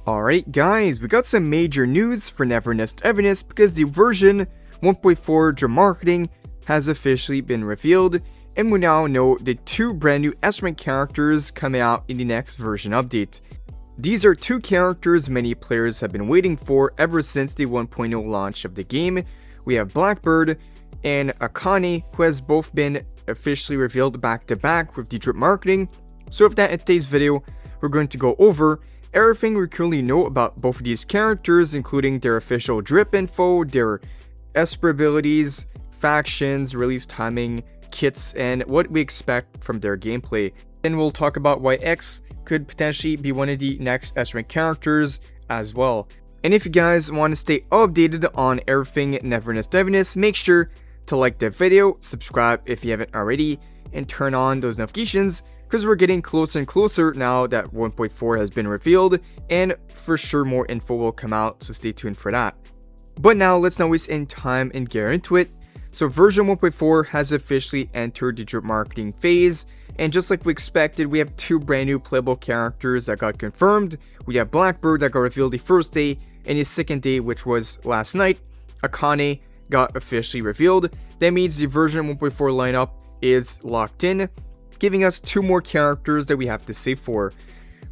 Alright guys, we got some major news for Neverness To Everness because the version 1.4 drip marketing has officially been revealed, and we now know the two brand new S-Rank characters coming out in the next version update. These are two characters many players have been waiting for ever since the 1.0 launch of the game. We have Blackbird and Akane, who has both been officially revealed back to back with the drip marketing. So with that, in today's video, we're going to go over everything we currently know about both of these characters, including their official drip info, their Esper abilities, factions, release timing, kits, and what we expect from their gameplay. Then we'll talk about why X could potentially be one of the next S-Rank characters as well. And if you guys want to stay updated on everything Neverness To Everness, make sure to like the video, subscribe if you haven't already, and turn on those notifications, because we're getting closer and closer now that 1.4 has been revealed, and for sure more info will come out, so stay tuned for that. But now let's not waste any time and get into it. So version 1.4 has officially entered the drip marketing phase, and just like we expected, we have two brand new playable characters that got confirmed. We have Blackbird that got revealed the first day, and his second day, which was last night, Akane got officially revealed. That means the version 1.4 lineup is locked in, giving us two more characters that we have to save for.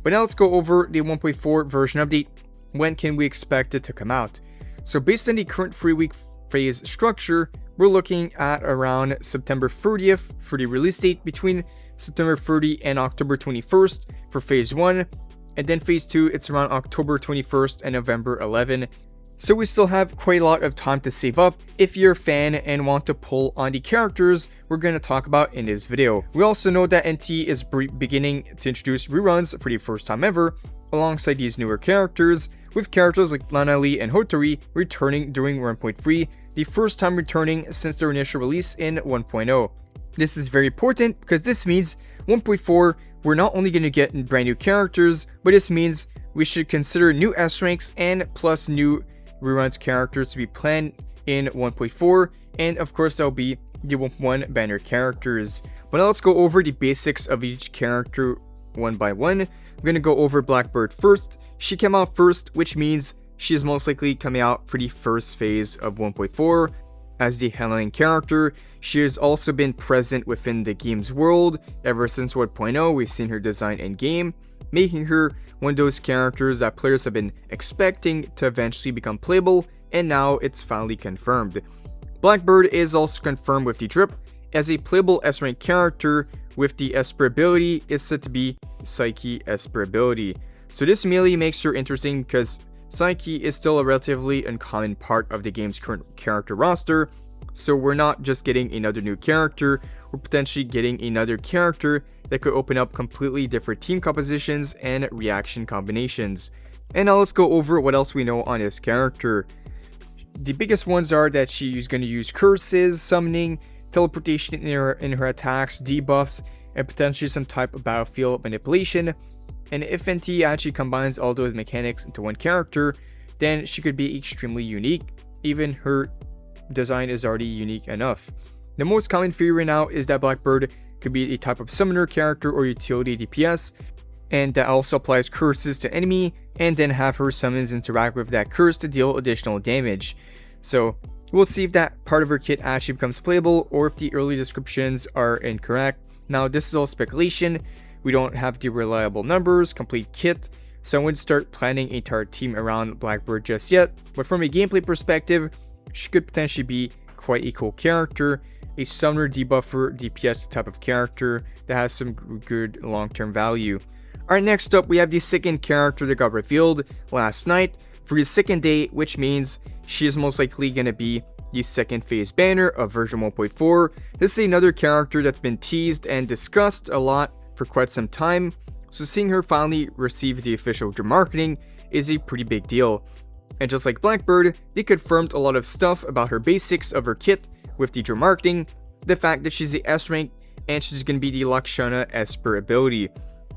But now let's go over the 1.4 version update. When can we expect it to come out? So based on the current 3-week phase structure, we're looking at around September 30th for the release date, between September 30 and October 21st for phase 1, and then phase 2 it's around October 21st and November 11. So we still have quite a lot of time to save up if you're a fan and want to pull on the characters we're going to talk about in this video. We also know that NT is beginning to introduce reruns for the first time ever alongside these newer characters, with characters like Lana Lee and Hotori returning during 1.3, the first time returning since their initial release in 1.0. This is very important because this means 1.4 we're not only going to get brand new characters, but this means we should consider new S-Ranks and plus new reruns characters to be planned in 1.4, and of course that'll be the 1.1 banner characters. But now let's go over the basics of each character one by one. I'm going to go over Blackbird first. She came out first, which means she is most likely coming out for the first phase of 1.4 as the handling character. She has also been present within the game's world ever since 1.0. We've seen her design in game, making her one of those characters that players have been expecting to eventually become playable, and now it's finally confirmed. Blackbird is also confirmed with the drip as a playable S-Rank character with the Esper ability is said to be Psyche Esper Ability. So this immediately makes her interesting because Psyche is still a relatively uncommon part of the game's current character roster, so we're not just getting another new character, we're potentially getting another character that could open up completely different team compositions and reaction combinations. And now let's go over what else we know on this character. The biggest ones are that she's going to use curses, summoning, teleportation in her attacks, debuffs, and potentially some type of battlefield manipulation. And if NT actually combines all those mechanics into one character, then she could be extremely unique. Even her design is already unique enough. The most common theory right now is that Blackbird could be a type of summoner character or utility DPS, and that also applies curses to enemy, and then have her summons interact with that curse to deal additional damage. So we'll see if that part of her kit actually becomes playable, or if the early descriptions are incorrect. Now this is all speculation. We don't have the reliable numbers, complete kit, so I wouldn't start planning an entire team around Blackbird just yet. But from a gameplay perspective, she could potentially be quite a cool character, a summoner debuffer DPS type of character that has some good long-term value. Alright, next up we have the second character that got revealed last night for the second day, which means she is most likely going to be the second phase banner of version 1.4. This is another character that's been teased and discussed a lot for quite some time, so seeing her finally receive the official drip marketing is a pretty big deal. And just like Blackbird, they confirmed a lot of stuff about her basics of her kit with the drip marketing, the fact that she's the S-Rank and she's going to be the Lakshana Esper Ability.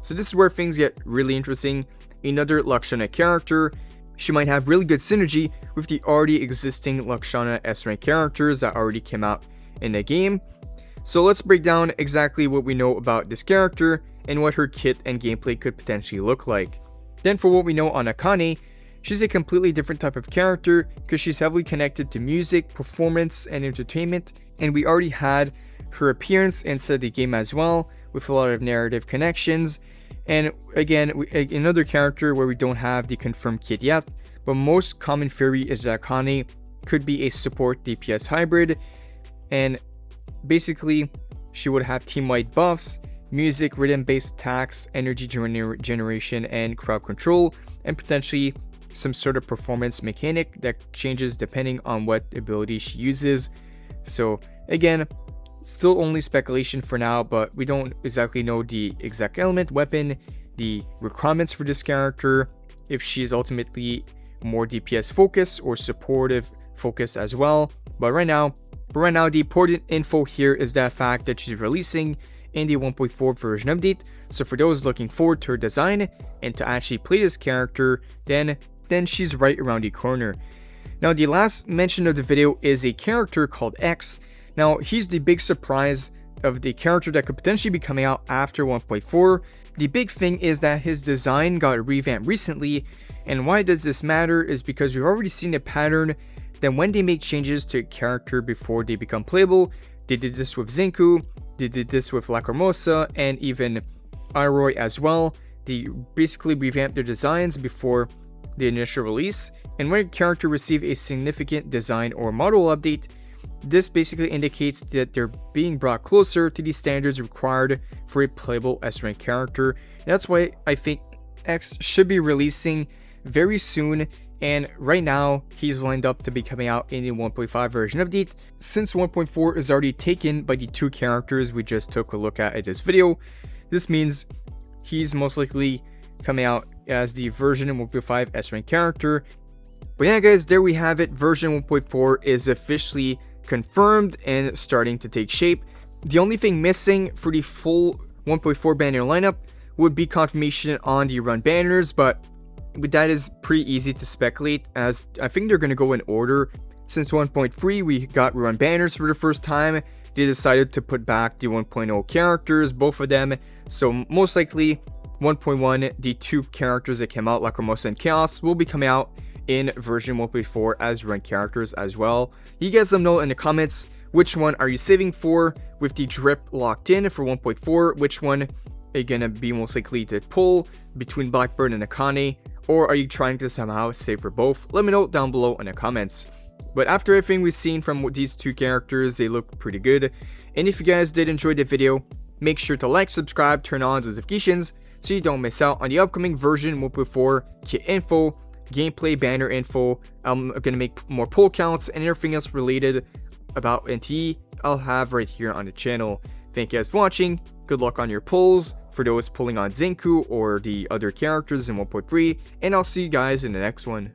So this is where things get really interesting. Another Lakshana character, she might have really good synergy with the already existing Lakshana S-Rank characters that already came out in the game. So let's break down exactly what we know about this character and what her kit and gameplay could potentially look like. Then for what we know on Akane, she's a completely different type of character because she's heavily connected to music, performance, and entertainment, and we already had her appearance inside the game as well, with a lot of narrative connections. And again, another character where we don't have the confirmed kit yet, but most common theory is that Akane could be a support DPS hybrid, and basically she would have team-wide buffs, music, rhythm-based attacks, energy generation, and crowd control, and potentially some sort of performance mechanic that changes depending on what ability she uses. So again, still only speculation for now, but we don't exactly know the exact element, weapon, the requirements for this character, if she's ultimately more DPS focused or supportive focused as well. But right now, the important info here is that fact that she's releasing in the 1.4 version update. So for those looking forward to her design and to actually play this character, then she's right around the corner. Now the last mention of the video is a character called X. Now he's the big surprise of the character that could potentially be coming out after 1.4. The big thing is that his design got revamped recently, and why does this matter is because we've already seen a pattern that when they make changes to a character before they become playable, they did this with Zenku, they did this with Lacrimosa, and even Iroy as well. They basically revamped their designs before the initial release, and when a character receives a significant design or model update, this basically indicates that they're being brought closer to the standards required for a playable S-Rank character. And that's why I think X should be releasing very soon, and right now he's lined up to be coming out in the 1.5 version update. Since 1.4 is already taken by the two characters we just took a look at in this video, this means he's most likely coming out as the version 1.5 S-Rank character. But yeah guys, there we have it. Version 1.4 is officially confirmed and starting to take shape. The only thing missing for the full 1.4 banner lineup would be confirmation on the run banners, but that is pretty easy to speculate, as I think they're going to go in order. Since 1.3 we got run banners for the first time, they decided to put back the 1.0 characters, both of them, so most likely 1.1, the two characters that came out, Lacrimosa and Chaos, will be coming out in version 1.4 as run characters as well. You guys let me know in the comments, which one are you saving for with the drip locked in for 1.4, which one are you gonna be most likely to pull between Blackbird and Akane, or are you trying to somehow save for both? Let me know down below in the comments. But after everything we've seen from these two characters, they look pretty good. And if you guys did enjoy the video, make sure to like, subscribe, turn on notifications so you don't miss out on the upcoming version 1.4 kit info, gameplay, banner info. I'm gonna make more poll counts and everything else related about NTE I'll have right here on the channel. Thank you guys for watching. Good luck on your polls for those pulling on Zenku or the other characters in 1.3, and I'll see you guys in the next one.